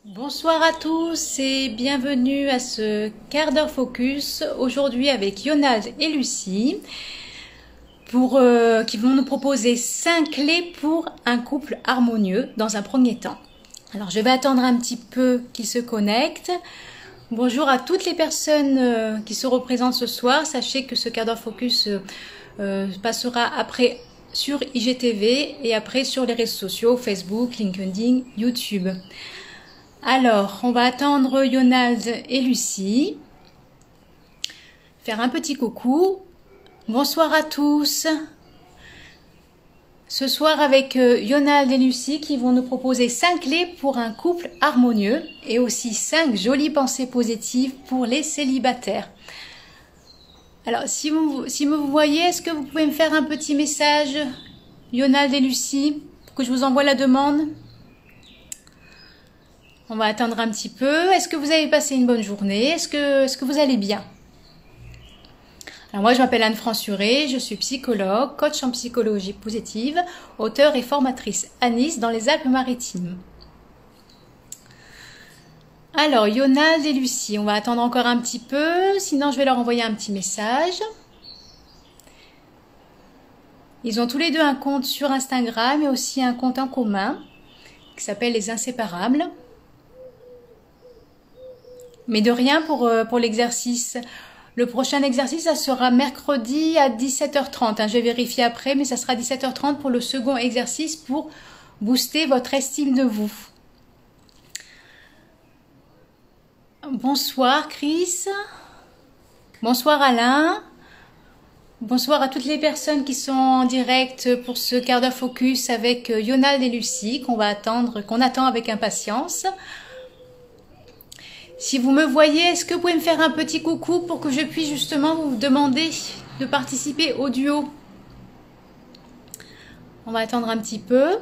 Bonsoir à tous et bienvenue à ce quart d'heure focus aujourd'hui avec Yonald et Lucie qui vont nous proposer 5 clés pour un couple harmonieux dans un premier temps. Alors je vais attendre un petit peu qu'ils se connectent. Bonjour à toutes les personnes qui se représentent ce soir. Sachez que ce quart d'heure focus passera après sur IGTV et après sur les réseaux sociaux, Facebook, LinkedIn, YouTube. Alors, on va attendre Yonald et Lucie. Faire un petit coucou. Bonsoir à tous. Ce soir avec Yonald et Lucie qui vont nous proposer 5 clés pour un couple harmonieux et aussi 5 jolies pensées positives pour les célibataires. Alors, si vous voyez, est-ce que vous pouvez me faire un petit message, Yonald et Lucie, pour que je vous envoie la demande ? On va attendre un petit peu. Est-ce que vous avez passé une bonne journée? Est-ce que vous allez bien? Alors moi, je m'appelle Anne Fransuré, je suis psychologue, coach en psychologie positive, auteure et formatrice à Nice dans les Alpes-Maritimes. Alors, Yonald et Lucie, on va attendre encore un petit peu, sinon je vais leur envoyer un petit message. Ils ont tous les deux un compte sur Instagram et aussi un compte en commun qui s'appelle Les Inséparables. Mais de rien pour l'exercice. Le prochain exercice, ça sera mercredi à 17h30. Je vais vérifier après, mais ça sera 17h30 pour le second exercice pour booster votre estime de vous. Bonsoir Chris. Bonsoir Alain. Bonsoir à toutes les personnes qui sont en direct pour ce quart d'heure focus avec Yonald et Lucie qu'on attend avec impatience. Si vous me voyez, est-ce que vous pouvez me faire un petit coucou pour que je puisse justement vous demander de participer au duo? On va attendre un petit peu.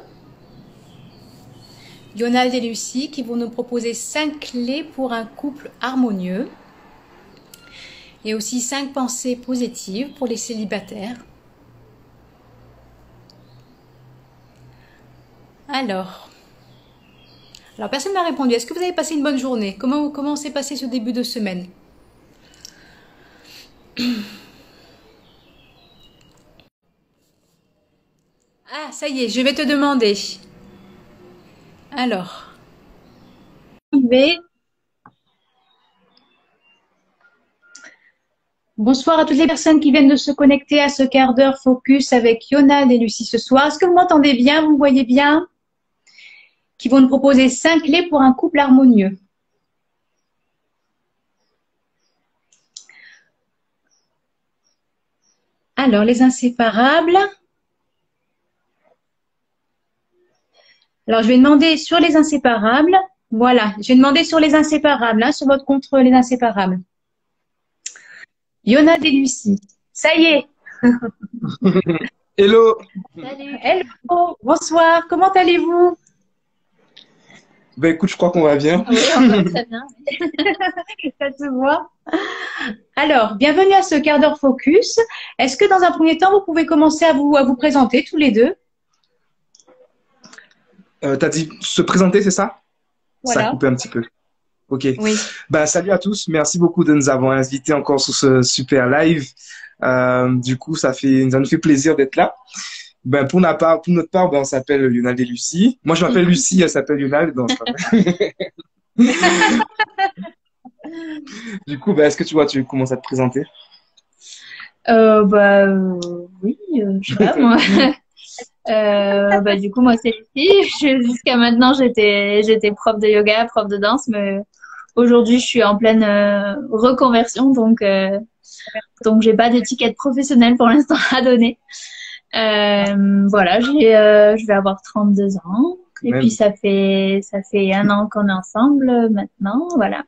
Yonald et Lucie qui vont nous proposer 5 clés pour un couple harmonieux. Et aussi 5 pensées positives pour les célibataires. Alors, personne n'a répondu. Est-ce que vous avez passé une bonne journée? Comment s'est passé ce début de semaine? Ah, ça y est, je vais te demander. Alors. Bonsoir à toutes les personnes qui viennent de se connecter à ce quart d'heure focus avec Yonald et Lucie ce soir. Est-ce que vous m'entendez bien? Vous me voyez bien? Qui vont nous proposer 5 clés pour un couple harmonieux. Alors, les inséparables. Alors, je vais demander sur les inséparables. Voilà, je vais demander sur les inséparables, sur votre compte les inséparables. Yonald et Lucie. Ça y est. Hello. Salut. Hello. Bonsoir. Comment allez-vous? Ben écoute, je crois qu'on va bien. Oui, on va très bien. Ça se voit. Alors, bienvenue à ce quart d'heure focus. Est-ce que dans un premier temps, vous pouvez commencer à vous présenter tous les deux? T'as dit se présenter, c'est ça? Voilà. Ça a coupé un petit peu. Ok. Oui. Ben, salut à tous. Merci beaucoup de nous avoir invités encore sur ce super live. Du coup, ça nous fait plaisir d'être là. Ben, pour notre part, ben, on s'appelle Yonald et Lucie. Moi, je m'appelle Lucie, elle s'appelle Yonald. Donc, du coup, ben, est-ce que tu commences à te présenter? Oui, je sais pas, moi. Du coup, moi, c'est Lucie. Jusqu'à maintenant, j'étais prof de yoga, prof de danse, mais aujourd'hui, je suis en pleine reconversion, donc j'ai pas d'étiquette professionnelle pour l'instant à donner. Voilà, je vais avoir 32 ans. Et puis, ça fait 1 an qu'on est ensemble maintenant, voilà.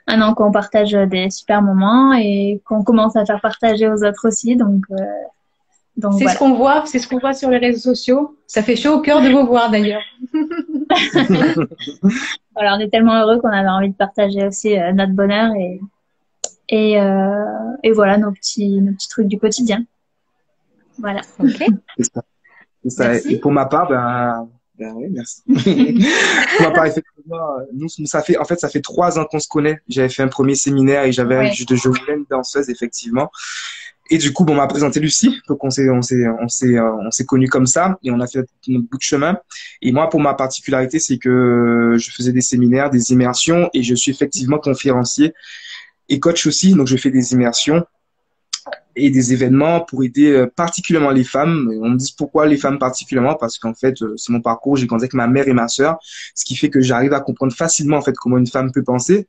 1 an qu'on partage des super moments et qu'on commence à faire partager aux autres aussi, donc c'est voilà. c'est ce qu'on voit sur les réseaux sociaux. Ça fait chaud au cœur de vous voir d'ailleurs. Voilà, on est tellement heureux qu'on avait envie de partager aussi notre bonheur et voilà nos petits trucs du quotidien. Voilà. Ok. C'est ça. C'est ça. Et pour ma part, ben oui, merci. Pour ma part, effectivement, nous, ça fait 3 ans qu'on se connaît. J'avais fait un premier séminaire et Ouais. je voulais une danseuse, effectivement. Et du coup, bon, on m'a présenté Lucie. Donc, on s'est connus comme ça et on a fait notre bout de chemin. Et moi, pour ma particularité, c'est que je faisais des séminaires, des immersions et je suis effectivement conférencier et coach aussi. Donc, je fais des immersions et des événements pour aider particulièrement les femmes. Et on me dit pourquoi les femmes particulièrement parce qu'en fait, c'est mon parcours. J'ai grandi avec ma mère et ma sœur, ce qui fait que j'arrive à comprendre facilement en fait comment une femme peut penser.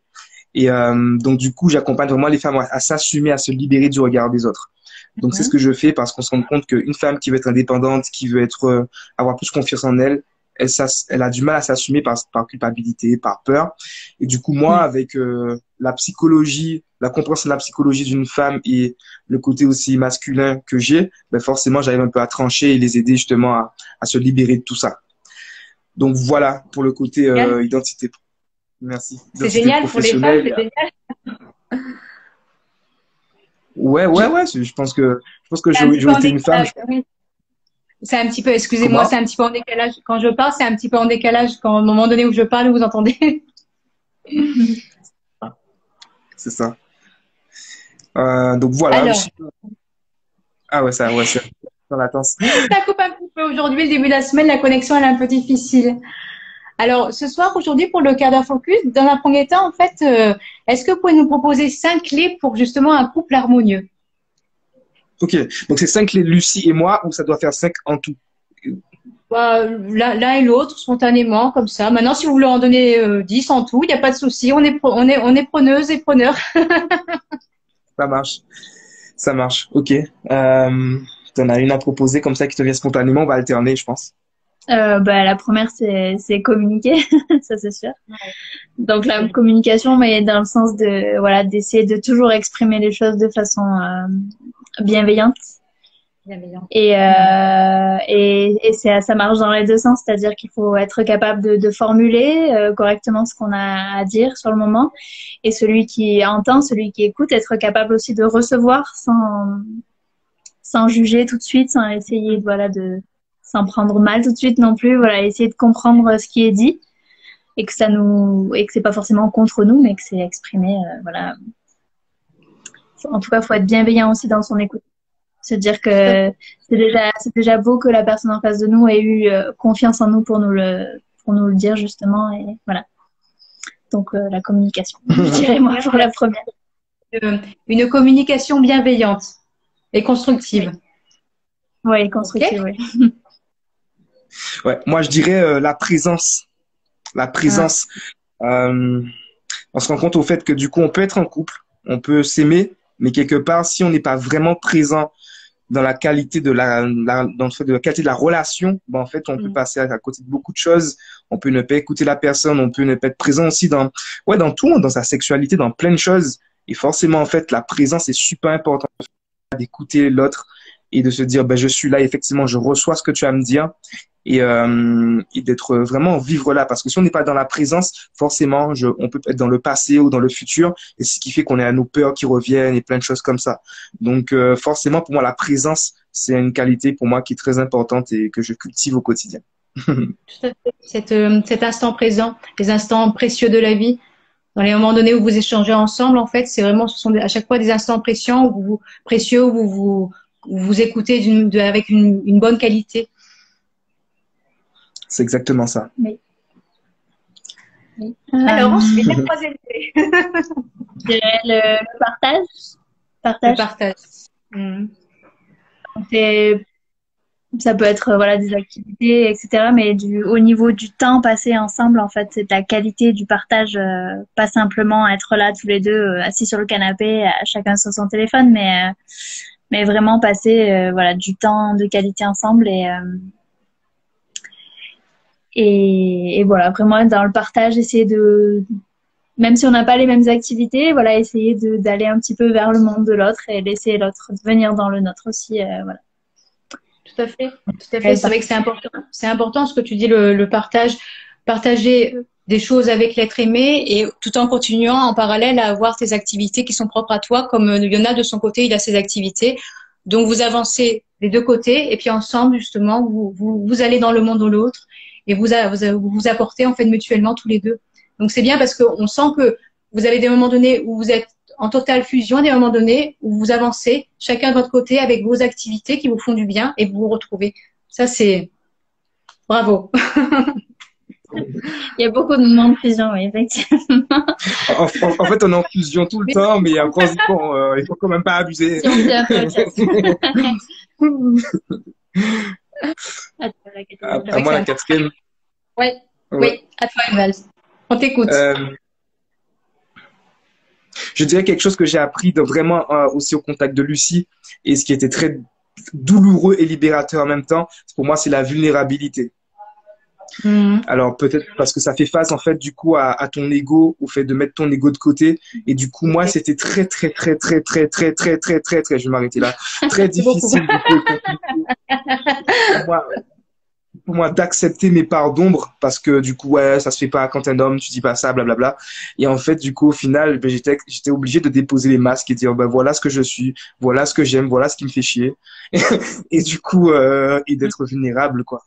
Et donc du coup, j'accompagne vraiment les femmes à s'assumer, à se libérer du regard des autres. Donc c'est ce Mhm. que je fais parce qu'on se rend compte qu'une femme qui veut être indépendante, qui veut être avoir plus confiance en elle, elle a du mal à s'assumer par culpabilité, par peur. Et du coup, moi, Mhm. avec la psychologie, la compréhension de la psychologie d'une femme et le côté aussi masculin que j'ai, ben forcément, j'arrive un peu à trancher et les aider justement à se libérer de tout ça. Donc voilà pour le côté Génial. identité. Merci. C'est Identité génial pour les femmes, c'est professionnelle. génial. Ouais. Je pense que C'est un petit peu j'aurais en été une femme. décalage. Oui. C'est un petit peu, excusez-moi, c'est Comment? un petit peu en décalage. Quand je parle, c'est un petit peu en décalage. Quand, au moment donné où je parle, vous entendez. C'est ça. Donc voilà. Alors, Ah ouais, c'est dans latence. ça coupe un petit peu aujourd'hui, le début de la semaine, la connexion elle est un peu difficile. Alors, ce soir, aujourd'hui, pour le quart d'heure focus, dans un premier temps, en fait, est-ce que vous pouvez nous proposer 5 clés pour justement un couple harmonieux? Ok. Donc c'est 5 clés, Lucie et moi, ou ça doit faire 5 en tout? Bah, l'un et l'autre, spontanément, comme ça. Maintenant, si vous voulez en donner 10 en tout, il n'y a pas de souci. On est preneuses et preneurs. Ça marche. Ça marche. Ok. T'en as une à proposer comme ça qui te vient spontanément. On va alterner, je pense. Bah, la première, c'est communiquer, ça c'est sûr. Ouais. Donc la communication, mais dans le sens de voilà d'essayer de toujours exprimer les choses de façon bienveillante. Bienveillant. Et ça marche dans les deux sens, c'est-à-dire qu'il faut être capable de formuler correctement ce qu'on a à dire sur le moment, et celui qui entend, celui qui écoute, être capable aussi de recevoir sans juger tout de suite, sans essayer voilà de sans prendre mal tout de suite non plus, voilà, essayer de comprendre ce qui est dit et que c'est pas forcément contre nous, mais que c'est exprimé, voilà. En tout cas, faut être bienveillant aussi dans son écoute. Se dire que c'est déjà beau que la personne en face de nous ait eu confiance en nous pour nous le dire justement, et voilà. Donc la communication, je dirais moi pour la première. Une communication bienveillante et constructive. Oui, constructive, Ok. oui. Ouais. Moi, je dirais la présence. La Ah. présence. On se rend compte au fait que du coup, on peut être en couple, on peut s'aimer, mais quelque part, si on n'est pas vraiment présent dans la qualité de dans le fait de la qualité de la relation, ben en fait, on peut passer à côté de beaucoup de choses. On peut ne pas écouter la personne, on peut ne pas être présent aussi dans tout, dans sa sexualité, dans plein de choses. Et forcément, en fait, la présence est super importante d'écouter l'autre et de se dire, ben, je suis là, effectivement, je reçois ce que tu as à me dire et d'être vraiment vivre là. Parce que si on n'est pas dans la présence, forcément, on peut être dans le passé ou dans le futur, et ce qui fait qu'on est à nos peurs qui reviennent et plein de choses comme ça. Donc, forcément, pour moi, la présence, c'est une qualité pour moi qui est très importante et que je cultive au quotidien. Tout à fait. Cet instant présent, les instants précieux de la vie, dans les moments donnés où vous échangez ensemble, en fait, c'est vraiment, ce sont à chaque fois des instants précieux où vous écoutez avec une bonne qualité. C'est exactement ça. Oui. Alors, ensuite, la troisième clé. Je dirais le partage. Le partage. Ça peut être voilà des activités, etc. Mais au niveau du temps passé ensemble, en fait, c'est la qualité du partage, pas simplement être là tous les deux assis sur le canapé, chacun sur son téléphone, mais vraiment passer voilà du temps de qualité ensemble et voilà, vraiment dans le partage, essayer même si on n'a pas les mêmes activités, voilà, essayer d'aller un petit peu vers le monde de l'autre et laisser l'autre venir dans le nôtre aussi, voilà. Tout à fait, tout à fait. C'est vrai que c'est important. C'est important ce que tu dis, le partage, partager des choses avec l'être aimé et tout en continuant en parallèle à avoir tes activités qui sont propres à toi, comme Yona de son côté, il a ses activités. Donc vous avancez des deux côtés et puis ensemble justement vous allez dans le monde de l'autre et vous apportez en fait mutuellement tous les deux. Donc c'est bien parce qu'on sent que vous avez des moments donnés où vous êtes en totale fusion, des moments donnés où vous avancez chacun de votre côté avec vos activités qui vous font du bien et vous vous retrouvez. Ça, c'est bravo. Il y a beaucoup de moments de fusion, oui, effectivement. En fait, on est en fusion tout le temps, mais après, on se dit, bon, il faut quand même pas abuser. Si on dit un peu autre chose. À moi, la quatrième. Ouais. Ouais. Oui, à toi, Eval. On t'écoute. Je dirais quelque chose que j'ai appris vraiment aussi au contact de Lucie et ce qui était très douloureux et libérateur en même temps, pour moi, c'est la vulnérabilité. Alors peut-être parce que ça fait face en fait du coup à ton ego, au fait de mettre ton ego de côté et du coup moi c'était très, je vais m'arrêter là, très difficile du coup, pour moi d'accepter mes parts d'ombre parce que du coup ouais ça se fait pas quand t'es un homme, tu dis pas ça, blablabla. Et en fait du coup au final ben, j'étais obligé de déposer les masques et dire ben voilà ce que je suis, voilà ce que j'aime, voilà ce qui me fait chier et du coup et d'être vulnérable quoi.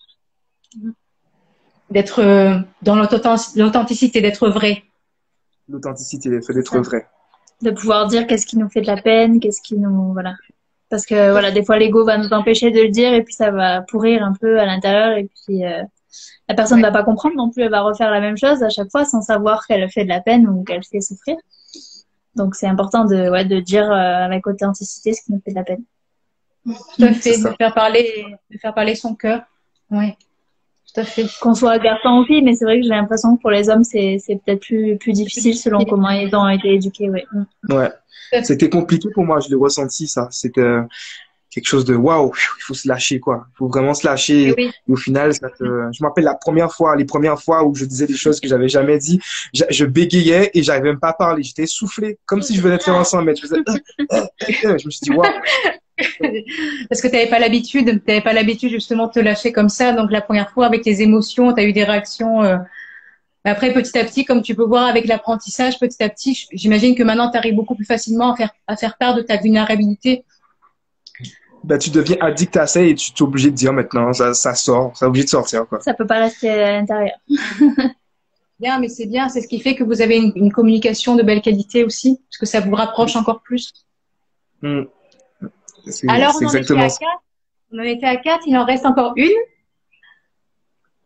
D'être dans l'authenticité, d'être vrai. L'authenticité, d'être vrai. De pouvoir dire qu'est-ce qui nous fait de la peine, qu'est-ce qui nous... Voilà. Parce que voilà, des fois l'ego va nous empêcher de le dire et puis ça va pourrir un peu à l'intérieur et puis la personne ne va pas comprendre non plus, elle va refaire la même chose à chaque fois sans savoir qu'elle fait de la peine ou qu'elle fait souffrir. Donc c'est important de dire avec authenticité ce qui nous fait de la peine. Tout à fait, de faire parler son cœur. Oui. Tout à fait. Qu'on soit garçon ou fille, mais c'est vrai que j'ai l'impression que pour les hommes, c'est peut-être plus difficile selon comment ils ont été éduqués, ouais. Ouais. C'était compliqué pour moi, je l'ai ressenti, ça. C'était quelque chose de waouh, il faut se lâcher, quoi. Il faut vraiment se lâcher. Et au final, je me rappelle les premières fois où je disais des choses que j'avais jamais dit, je bégayais et j'arrivais même pas à parler. J'étais essoufflé, comme si je venais de faire un 100 mètres. Je me suis dit waouh. Parce que tu n'avais pas l'habitude justement de te lâcher comme ça. Donc la première fois avec les émotions, tu as eu des réactions. Après, petit à petit, comme tu peux voir avec l'apprentissage, petit à petit, j'imagine que maintenant tu arrives beaucoup plus facilement à faire part de ta vulnérabilité. Bah, tu deviens addict à ça et tu es obligé de dire maintenant, ça sort, c'est obligé de sortir, quoi. Ça peut pas rester à l'intérieur. Bien, mais c'est bien, c'est ce qui fait que vous avez une communication de belle qualité aussi, parce que ça vous rapproche encore plus. Alors, on en était à 4, il en reste encore une.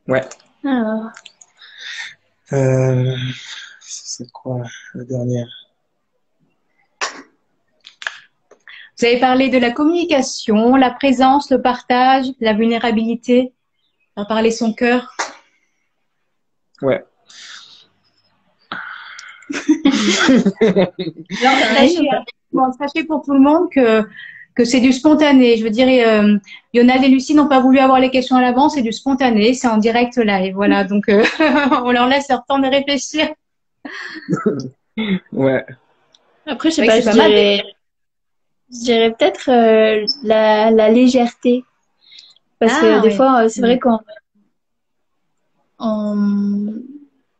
Ouais. Alors. C'est quoi la dernière? Vous avez parlé de la communication, la présence, le partage, la vulnérabilité. On a parlé son cœur. Ouais. Alors, sachez pour tout le monde que c'est du spontané. Je veux dire, Yonad et Lucie n'ont pas voulu avoir les questions à l'avance, c'est du spontané, c'est en direct live. Voilà, donc on leur laisse leur temps de réfléchir. Ouais. Après, je sais pas, je dirais peut-être la légèreté. Parce que des fois, c'est vrai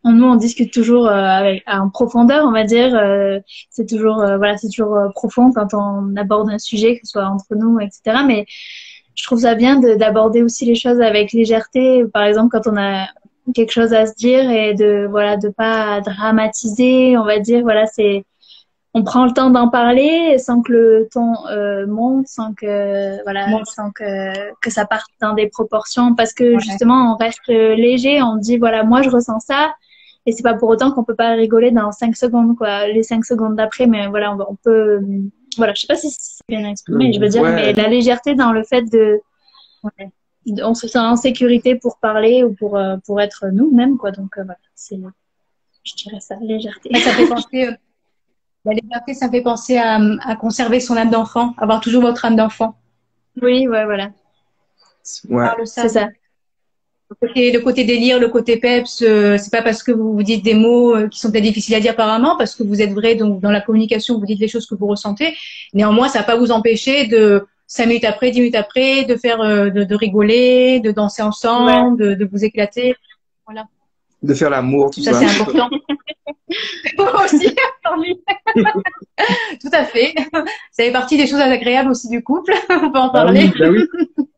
nous, on discute toujours en profondeur, on va dire. C'est toujours, c'est toujours profond quand on aborde un sujet, que ce soit entre nous, etc. Mais je trouve ça bien d'aborder aussi les choses avec légèreté. Par exemple, quand on a quelque chose à se dire et de pas dramatiser, on va dire, on prend le temps d'en parler sans que le ton monte, sans que ça parte dans des proportions, parce que justement on reste léger, on dit moi je ressens ça, et c'est pas pour autant qu'on peut pas rigoler dans 5 secondes quoi, les 5 secondes d'après, mais on peut je sais pas si c'est bien exprimé, je veux dire, mais la légèreté dans le fait on se sent en sécurité pour parler ou pour être nous-mêmes quoi, donc je dirais ça, légèreté. Ça fait penser la légèreté, ça me fait penser à conserver son âme d'enfant, avoir toujours votre âme d'enfant. Oui, voilà. Ouais. C'est ça. Le côté délire, le côté peps, c'est pas parce que vous dites des mots qui sont peut-être difficiles à dire apparemment, parce que vous êtes vrai, donc dans la communication, vous dites les choses que vous ressentez. Néanmoins, ça va pas vous empêcher de 5 minutes après, 10 minutes après, de faire, de rigoler, de danser ensemble, de vous éclater. Voilà. De faire l'amour, tout ça. Ça, c'est important. Moi aussi, tout à fait. Ça fait partie des choses agréables aussi du couple. On peut en parler. Oui.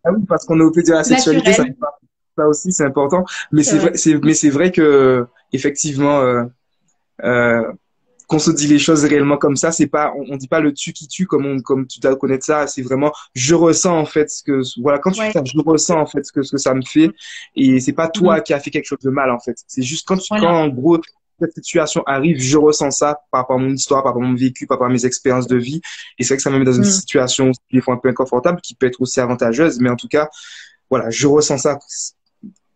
Ah oui, parce qu'on est occupé de la sexualité, ça aussi c'est important. Mais c'est vrai que effectivement, Euh, qu'on se dit les choses réellement comme ça, c'est pas, on dit pas le tu qui tue comme tu dois connaître ça, c'est vraiment, je ressens en fait ce que, voilà, quand tu fais Ouais. ça, je ressens en fait ce que ça me fait, et c'est pas Mhm. toi qui as fait quelque chose de mal en fait, c'est juste quand Voilà. en gros, cette situation arrive, je ressens ça par rapport à mon histoire, par rapport à mon vécu, par rapport à mes expériences de vie, et c'est vrai que ça me met dans une Mhm. situation des fois un peu inconfortable, qui peut être aussi avantageuse, mais en tout cas, voilà, je ressens ça C'est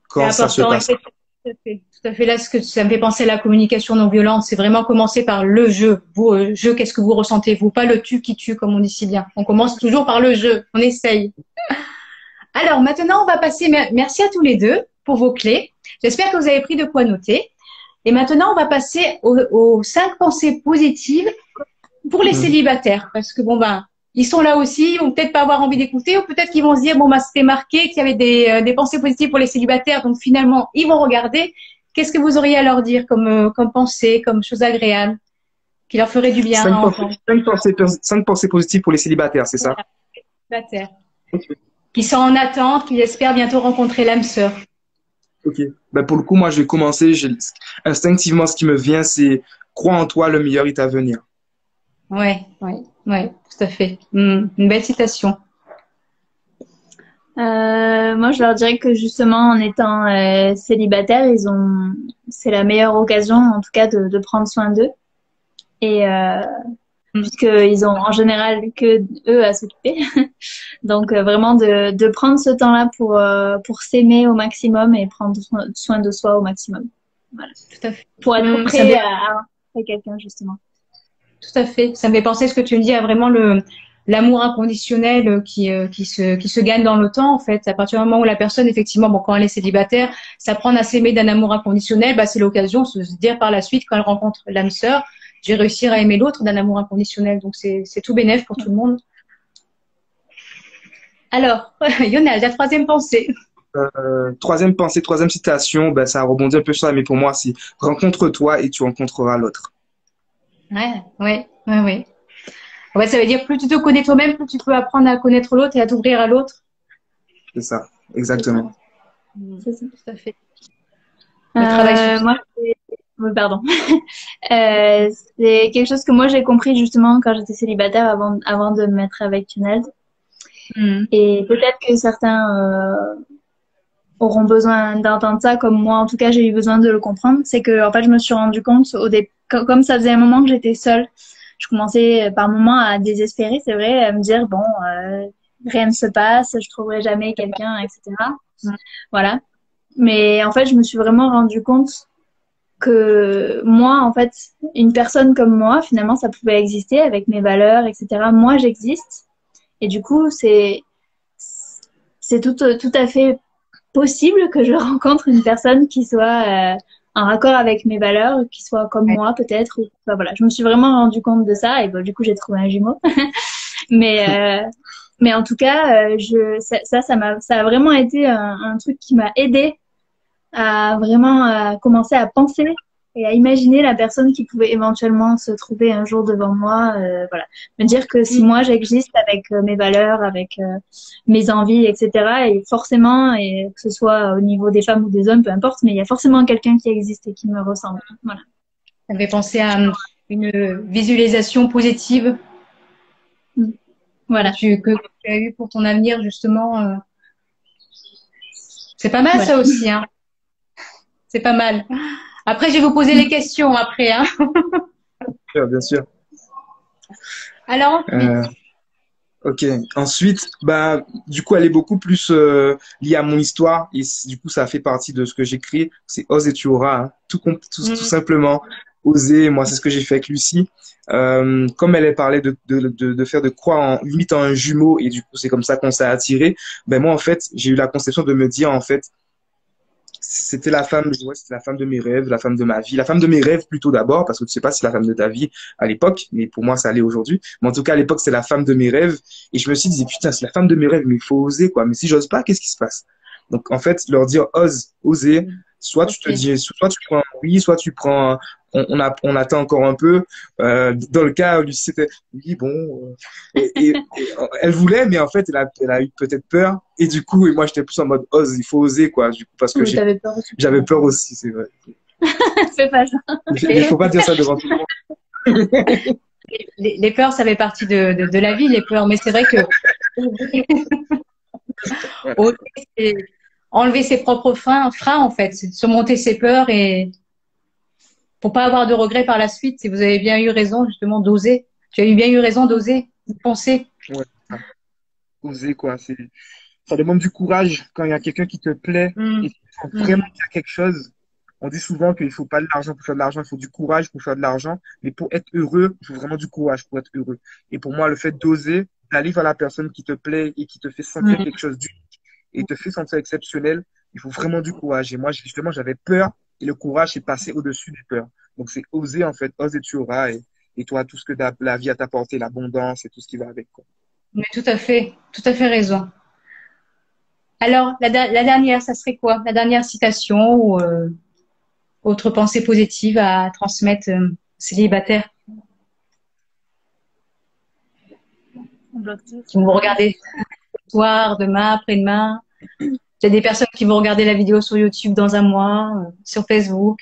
quand ça se important, passe. effectivement. Tout à fait. Tout à fait. Là, ce que ça me fait penser à la communication non violente, c'est vraiment commencer par le jeu. Vous, jeu, qu'est-ce que vous ressentez, vous? Pas le tu qui tue, comme on dit si bien. On commence toujours par le jeu. On essaye. Alors, maintenant, on va passer, merci à tous les deux pour vos clés. J'espère que vous avez pris de quoi noter. Et maintenant, on va passer aux 5 pensées positives pour les Mhm. célibataires. Parce que bon, ben, ils sont là aussi, ils vont peut-être pas avoir envie d'écouter, ou peut-être qu'ils vont se dire, bon, ben, c'était marqué qu'il y avait des pensées positives pour les célibataires, donc finalement, ils vont regarder. Qu'est-ce que vous auriez à leur dire comme pensée, comme chose agréable, qui leur ferait du bien à entendre? Cinq pensées positives pour les célibataires, c'est ça? Voilà, célibataires. Qui sont en attente, qui espèrent bientôt rencontrer l'âme sœur. Ok. Ben pour le coup, moi, je vais commencer. Instinctivement, ce qui me vient, c'est crois en toi, le meilleur est à venir. Ouais, ouais, ouais, tout à fait. Une belle citation. Moi, je leur dirais que justement, en étant célibataires, c'est la meilleure occasion, en tout cas, de prendre soin d'eux. Et Mm. puisqu'ils ont en général que eux à s'occuper. Donc, vraiment de prendre ce temps-là pour s'aimer au maximum et prendre soin de soi au maximum. Voilà. Tout à fait. Pour être Ça me prêt fait, à rencontrer quelqu'un, justement. tout à fait. Ça me fait penser ce que tu me dis à vraiment l'amour inconditionnel qui se gagne dans le temps, en fait. À partir du moment où la personne, effectivement, bon, quand elle est célibataire, s'apprendre à s'aimer d'un amour inconditionnel, bah, c'est l'occasion de se dire par la suite, quand elle rencontre l'âme sœur, je vais réussir à aimer l'autre d'un amour inconditionnel. Donc, c'est tout bénef pour tout le monde. Alors, Lionel, la troisième pensée. Troisième pensée, troisième citation, ben, ça rebondit un peu sur ça, mais pour moi, c'est rencontre-toi et tu rencontreras l'autre. Ouais, ouais, ouais, ouais. Ouais, ça veut dire plus tu te connais toi-même, plus tu peux apprendre à connaître l'autre et à t'ouvrir à l'autre. C'est ça, C'est ça. exactement. C'est ça. Tout à fait. Le travail sur ça. Moi, oui, pardon. C'est quelque chose que moi j'ai compris justement quand j'étais célibataire avant de me mettre avec Tunel. Mhm. Et peut-être que certains auront besoin d'entendre ça, comme moi en tout cas j'ai eu besoin de le comprendre. C'est que en fait je me suis rendu compte comme ça faisait un moment que j'étais seule, je commençais par moments à désespérer, c'est vrai, à me dire bon rien ne se passe, je trouverai jamais quelqu'un, etc. Mhm. Voilà. Mais en fait je me suis vraiment rendu compte que moi, en fait, une personne comme moi, finalement, ça pouvait exister avec mes valeurs, etc. Moi, j'existe. Et du coup, c'est tout à fait possible que je rencontre une personne qui soit en raccord avec mes valeurs, qui soit comme Ouais. moi, peut-être. Enfin, voilà, je me suis vraiment rendu compte de ça. Et bon, du coup, j'ai trouvé un jumeau. Mais, mais en tout cas, ça a vraiment été un truc qui m'a aidé à vraiment commencer à penser et à imaginer la personne qui pouvait éventuellement se trouver un jour devant moi. Voilà, me dire que si Mhm. moi j'existe avec mes valeurs, avec mes envies, etc. Et forcément, et que ce soit au niveau des femmes ou des hommes, peu importe, mais il y a forcément quelqu'un qui existe et qui me ressemble. Voilà. Ça me fait penser à une visualisation positive Voilà. que tu as eue pour ton avenir, justement. C'est pas mal, Voilà. ça aussi, hein. C'est pas mal. Après, je vais vous poser les questions après, hein. Bien sûr. Alors, ensuite. Euh, ok. Ensuite, bah, du coup, elle est beaucoup plus liée à mon histoire et du coup, ça fait partie de ce que j'écris. C'est ose et tu auras, hein. Tout Mhm. simplement. Oser. Moi, c'est ce que j'ai fait avec Lucie. Comme elle parlait de faire de croire en limite en un jumeau et du coup, c'est comme ça qu'on s'est attiré. Ben moi, en fait, j'ai eu la conception de me dire en fait c'était la femme, ouais, c'était la femme de mes rêves, la femme de ma vie, la femme de mes rêves plutôt d'abord, parce que tu sais pas si c'est la femme de ta vie à l'époque, mais pour moi ça allait aujourd'hui. Mais en tout cas à l'époque c'est la femme de mes rêves, et je me suis dit putain c'est la femme de mes rêves, mais il faut oser quoi. Mais si j'ose pas, qu'est-ce qui se passe? Donc en fait leur dire ose, oser, soit tu te Ok. dis, soit tu prends un oui, soit tu prends, on attend encore un peu. Dans le cas où c'était oui bon, elle voulait, mais en fait elle a eu peut-être peur, et du coup et moi j'étais plus en mode ose, il faut oser quoi, du coup parce que Oui, t'avais peur aussi. j'avais peur aussi, c'est vrai. Fais pas ça. Il faut pas dire ça devant tout le monde. Les peurs, ça fait partie de la vie, les peurs. Mais c'est vrai que oser, c'est enlever ses propres freins, en fait. C'est de surmonter ses peurs et pour pas avoir de regrets par la suite. Si vous avez bien eu raison, justement, d'oser. Tu as eu bien eu raison d'oser, de penser. Ouais. Oser, quoi. Ça demande du courage quand il y a quelqu'un qui te plaît et tu sens vraiment faire quelque chose. On dit souvent qu'il faut pas de l'argent pour faire de l'argent, il faut du courage pour faire de l'argent. Mais pour être heureux, il faut vraiment du courage pour être heureux. Et pour moi, le fait d'oser, d'aller vers la personne qui te plaît et qui te fait sentir quelque chose d'unique et te fait sentir exceptionnel, il faut vraiment du courage. Et moi, justement, j'avais peur et le courage est passé au-dessus des peurs. Donc, c'est oser, en fait. Ose et tu auras. Et toi, tout ce que la vie a t'apporté, l'abondance et tout ce qui va avec, quoi. Mais tout à fait raison. Alors, la dernière, ça serait quoi? La dernière citation ou autre pensée positive à transmettre célibataire qui vont vous regarder ce soir, demain, après-demain. Il y a des personnes qui vont regarder la vidéo sur YouTube dans un mois, sur Facebook.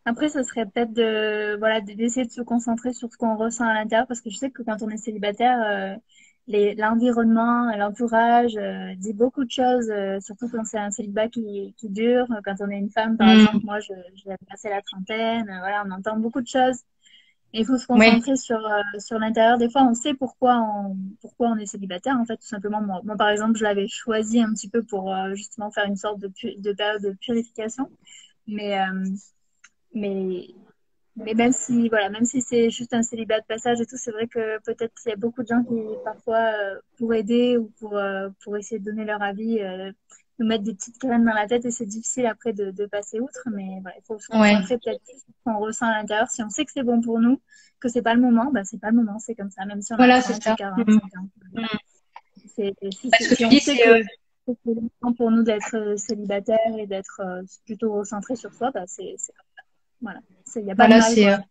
Après, ce serait peut-être d'essayer de se concentrer sur ce qu'on ressent à l'intérieur, parce que je sais que quand on est célibataire, l'environnement, l'entourage dit beaucoup de choses, surtout quand c'est un célibat qui dure. Quand on est une femme, par exemple, moi, je vais passer la trentaine, voilà, on entend beaucoup de choses. Et il faut se concentrer sur l'intérieur. Des fois, on sait pourquoi on est célibataire, en fait, tout simplement. Moi, par exemple, je l'avais choisi un petit peu pour justement faire une sorte de période de purification. Mais même si c'est juste un célibat de passage et tout, c'est vrai que peut-être qu'il y a beaucoup de gens qui, parfois, pour aider ou pour essayer de donner leur avis, nous mettre des petites graines dans la tête et c'est difficile après de passer outre. Mais voilà, il faut se concentrer peut-être plus sur ce qu'on ressent à l'intérieur. Si on sait que c'est bon pour nous, que c'est pas le moment, bah c'est pas le moment, c'est comme ça. Même si on a 30 ou 40, 50 ans. Si on sait que c'est bon pour nous d'être célibataire et d'être plutôt recentré sur soi, bah c'est voilà, il n'y a pas de mal.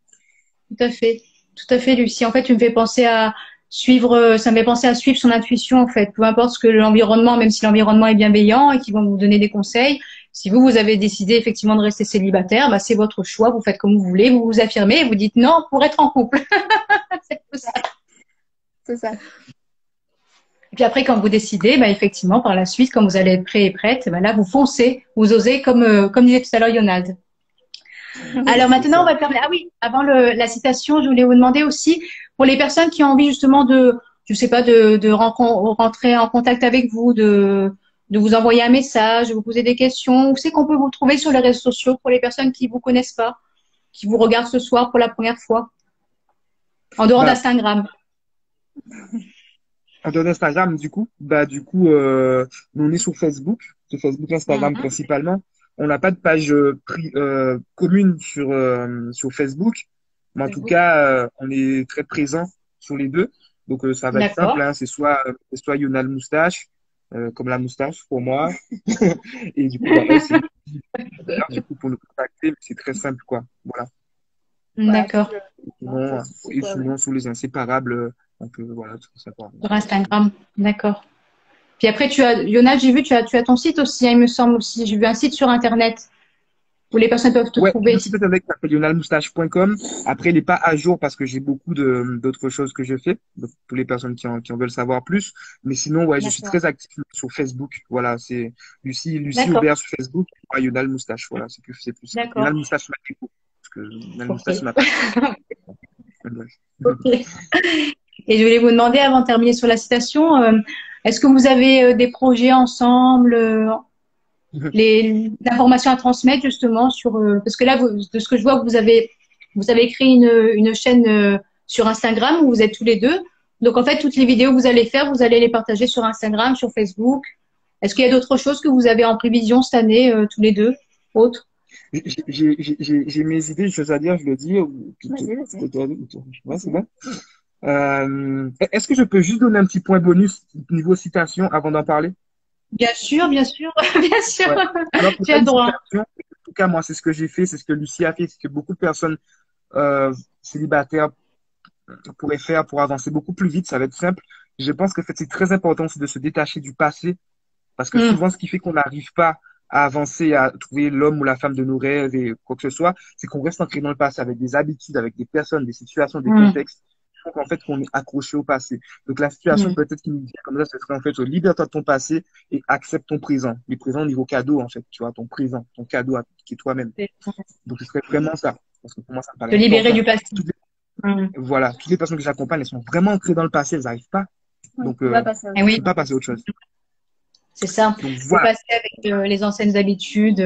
Tout à fait, Lucie. En fait, tu me fais penser à suivre, ça me fait penser à suivre son intuition, en fait. Peu importe ce que l'environnement, même si l'environnement est bienveillant et qu'ils vont vous donner des conseils. Si vous avez décidé effectivement de rester célibataire, bah, c'est votre choix. Vous faites comme vous voulez, vous vous affirmez et vous dites non pour être en couple. C'est ça. Et puis après, quand vous décidez, bah, effectivement, par la suite, quand vous allez être prêt et prête, bah, là, vous foncez, vous osez, comme disait tout à l'heure Yonald. Alors maintenant, on va permettre. Ah oui, avant la citation, je voulais vous demander aussi pour les personnes qui ont envie justement je sais pas, de rentrer en contact avec vous, de vous envoyer un message, de vous poser des questions. Où c'est qu'on peut vous trouver sur les réseaux sociaux pour les personnes qui vous connaissent pas, qui vous regardent ce soir pour la première fois, en dehors d'Instagram. En dehors d'Instagram, du coup, nous on est sur Facebook, Instagram principalement. On n'a pas de page commune sur Facebook, mais en tout cas, on est très présent sur les deux. Donc ça va être simple, hein, c'est soit Yonal Moustache, comme la moustache pour moi, et du coup, du coup pour nous contacter, c'est très simple, quoi. Voilà. D'accord. Sinon, sous les inséparables, on peut, voilà, tout ça. Sur Instagram, d'accord. Puis après, Yonal, j'ai vu, tu as ton site aussi, hein, il me semble aussi. J'ai vu un site sur Internet où les personnes peuvent te trouver. Le site Internet s'appelle yonalmoustache.com. Après, il n'est pas à jour parce que j'ai beaucoup d'autres choses que je fais. Donc, pour les personnes qui en veulent savoir plus. Mais sinon, je suis très actif sur Facebook. Voilà, c'est Lucie Aubert sur Facebook. Yonal Moustache. Voilà, c'est plus. Yonal Moustache Matéco. Parce que Yonal Moustache m'a pas. Et je voulais vous demander, avant de terminer sur la citation, est-ce que vous avez des projets ensemble, les informations à transmettre justement parce que là, de ce que je vois, vous avez créé une chaîne sur Instagram où vous êtes tous les deux. Donc en fait, toutes les vidéos que vous allez faire, vous allez les partager sur Instagram, sur Facebook. Est-ce qu'il y a d'autres choses que vous avez en prévision cette année, tous les deux, autres? J'ai mes idées, des choses à dire, je le dis. Ouais, c'est bon. Est-ce que je peux juste donner un petit point bonus niveau citation avant d'en parler? Bien sûr, bien sûr, bien sûr. Ouais. Alors, tu as le droit. En tout cas, moi, c'est ce que j'ai fait, c'est ce que Lucie a fait, c'est ce que beaucoup de personnes célibataires pourraient faire pour avancer beaucoup plus vite. Ça va être simple. Je pense que c'est très important, c'est de se détacher du passé, parce que souvent, ce qui fait qu'on n'arrive pas à avancer, à trouver l'homme ou la femme de nos rêves et quoi que ce soit, c'est qu'on reste ancré dans le passé avec des habitudes, avec des personnes, des situations, des Mm. contextes. Donc, en fait, qu'on est accroché au passé. Donc, la situation Mm. peut-être qui nous vient comme ça, ce serait en fait, libère-toi de ton passé et accepte ton présent. Le présent au niveau cadeau, en fait, tu vois, ton présent, ton cadeau qui est toi-même. Donc, ce serait vraiment ça. Parce que pour moi, ça me paraît Te libérer important. du passé. Mm. Voilà, toutes les personnes que j'accompagne, elles sont vraiment ancrées dans le passé, elles n'arrivent pas. Donc, on va passer à Eh autre oui, ne pas passer à autre chose. c'est ça. Donc, Faut voilà. passer avec les anciennes habitudes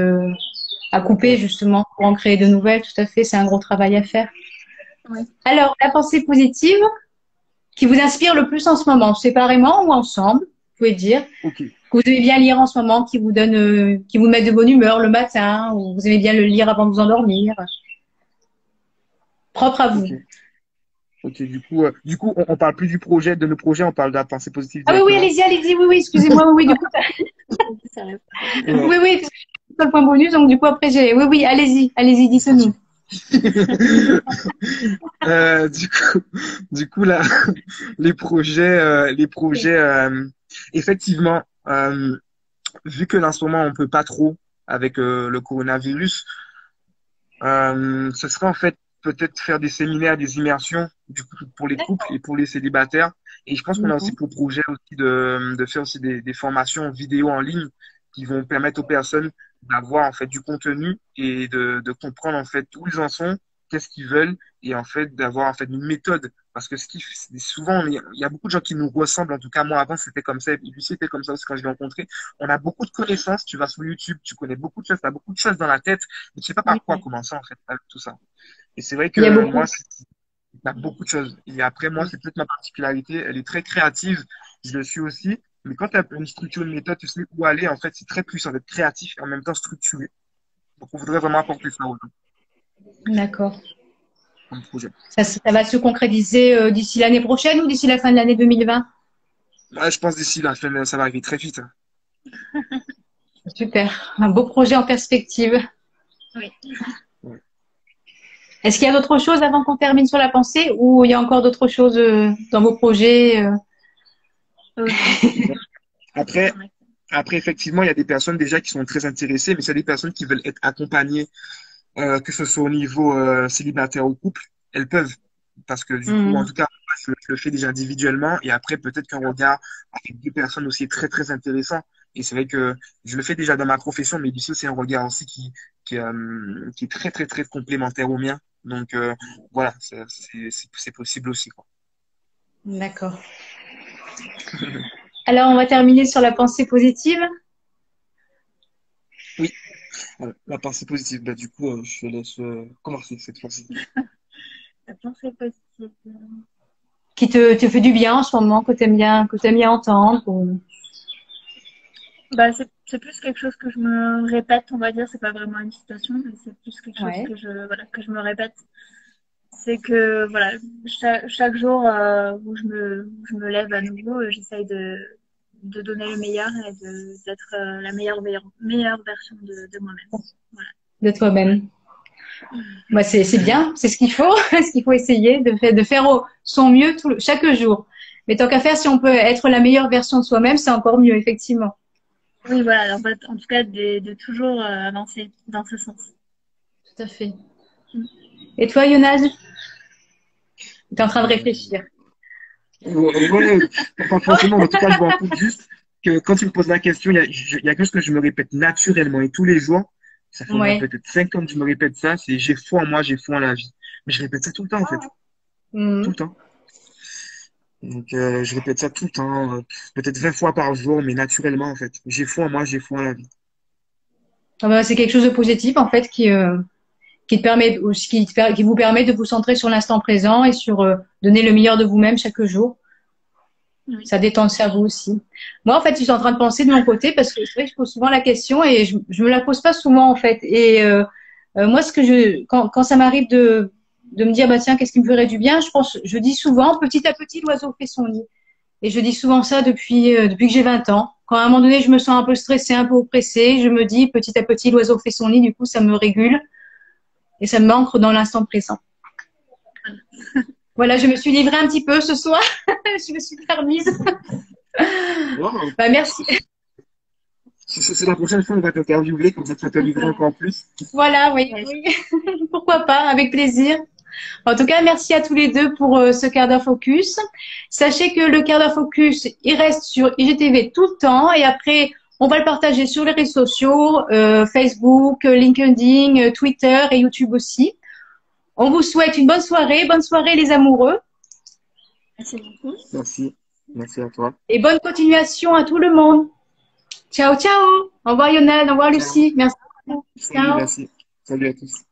à couper justement pour en créer de nouvelles. Tout à fait, c'est un gros travail à faire. Oui. Alors, la pensée positive qui vous inspire le plus en ce moment, séparément ou ensemble, vous pouvez dire. Ok. Que vous aimez bien lire en ce moment, qui vous donne, qui vous met de bonne humeur le matin, ou vous aimez bien le lire avant de vous endormir. Propre à vous. Ok. Ok, du coup, on parle plus du projet, de nos projets, on parle de la pensée positive Ah oui, oui, directement. allez-y, oui, excusez-moi, oui, du coup, oui, oui, parce que je suis sur le point bonus, donc du coup, après, oui, allez-y, dites-nous. Du coup, là, les projets, effectivement, vu que là, en ce moment, on peut pas trop avec le coronavirus, ce serait en fait peut-être faire des séminaires, des immersions du coup, pour les couples et pour les célibataires. Et je pense qu'on a aussi pour projet aussi de faire aussi des formations vidéo en ligne qui vont permettre aux personnes d'avoir en fait du contenu et de comprendre en fait où ils en sont, qu'est-ce qu'ils veulent et en fait d'avoir en fait une méthode. Parce que souvent, il y a beaucoup de gens qui nous ressemblent. En tout cas, moi, avant, c'était comme ça. Et puis, c'était comme ça aussi quand je l'ai rencontré. On a beaucoup de connaissances. Tu vas sur YouTube, tu connais beaucoup de choses, tu as beaucoup de choses dans la tête, mais tu sais pas par quoi commencer, en fait, avec tout ça. Et c'est vrai Il y a que beaucoup. moi, il y a beaucoup de choses. Et après, moi, c'est peut-être ma particularité. Elle est très créative. Je le suis aussi. Mais quand tu as une structure, une méthode, tu sais où aller. En fait, c'est très puissant d'être créatif et en même temps structuré. Donc, on voudrait vraiment apporter ça aux gens D'accord. comme projet. Ça va se concrétiser d'ici l'année prochaine ou d'ici la fin de l'année 2020? Ouais, je pense d'ici là, ça va arriver très vite. Hein. Super. Un beau projet en perspective. Oui. Ouais. Est-ce qu'il y a d'autres choses avant qu'on termine sur la pensée ou il y a encore d'autres choses dans vos projets Après, après, effectivement, il y a des personnes déjà qui sont très intéressées, mais c'est des personnes qui veulent être accompagnées, que ce soit au niveau célibataire ou couple, elles peuvent. Parce que du coup, en tout cas, moi, je le fais déjà individuellement et après, peut-être qu'un regard avec deux personnes aussi est très, très intéressant. Et c'est vrai que je le fais déjà dans ma profession, mais d'ici, c'est un regard aussi qui est très, très, très complémentaire au mien. Donc, voilà, c'est possible aussi, quoi. D'accord. Alors, on va terminer sur la pensée positive. Oui, la pensée positive. Bah, du coup, je te laisse commencer cette fois-ci. La pensée positive. Qui te fait du bien en ce moment, que t'aimes bien entendre. Bah, c'est plus quelque chose que je me répète, on va dire. C'est pas vraiment une citation, mais c'est plus quelque chose Ouais. que je me répète. C'est que, voilà, chaque jour où je me lève à nouveau, j'essaye de donner le meilleur et d'être la meilleure version de moi-même. Voilà. De toi-même. Bah, c'est bien, c'est ce qu'il faut, ce qu'il faut essayer de faire son mieux chaque jour. Mais tant qu'à faire, si on peut être la meilleure version de soi-même, c'est encore mieux, effectivement. Oui, voilà, en tout cas, de toujours avancer dans ce sens. Tout à fait. Mm. Et toi, Younes, tu es en train de réfléchir. Ouais, pas forcément, mais en tout cas, je me rends compte juste que quand tu me poses la question, il y a quelque chose que je me répète naturellement et tous les jours. Ça fait au moins Ouais. peut-être 5 ans que je me répète ça, c'est j'ai foi en moi, j'ai foi en la vie. Mais je répète ça tout le temps, en fait. Tout le Mhm. temps. Donc, je répète ça tout le temps, peut-être 20 fois par jour, mais naturellement, en fait. J'ai foi en moi, j'ai foi en la vie. Ah bah, c'est quelque chose de positif, en fait, qui te permet, ou qui vous permet de vous centrer sur l'instant présent et sur donner le meilleur de vous-même chaque jour. Oui. Ça détend le cerveau aussi. Moi, en fait, je suis en train de penser de mon côté parce que c'est vrai que je pose souvent la question et je me la pose pas souvent, en fait. Et moi, quand ça m'arrive de me dire, bah tiens, qu'est-ce qui me ferait du bien, je dis souvent, petit à petit, l'oiseau fait son nid. Et je dis souvent ça depuis que j'ai 20 ans. Quand à un moment donné, je me sens un peu stressée, un peu oppressée, je me dis, petit à petit, l'oiseau fait son nid. Du coup, ça me régule et ça m'ancre dans l'instant présent. Voilà, je me suis livrée un petit peu ce soir. Je me suis permise. Wow. Bah, merci. C'est la prochaine fois, on va t'interviewer, comme ça tu vas te livrer encore plus. Voilà, oui, oui. Pourquoi pas, avec plaisir. En tout cas, merci à tous les deux pour ce quart d'heure focus. Sachez que le quart d'heure focus, il reste sur IGTV tout le temps et après, on va le partager sur les réseaux sociaux, Facebook, LinkedIn, Twitter et YouTube aussi. On vous souhaite une bonne soirée les amoureux. Merci beaucoup. Merci. Merci à toi. Et bonne continuation à tout le monde. Ciao, ciao. Au revoir Lionel, au revoir Lucie. Merci. Salut, Ciao. merci. Salut à tous.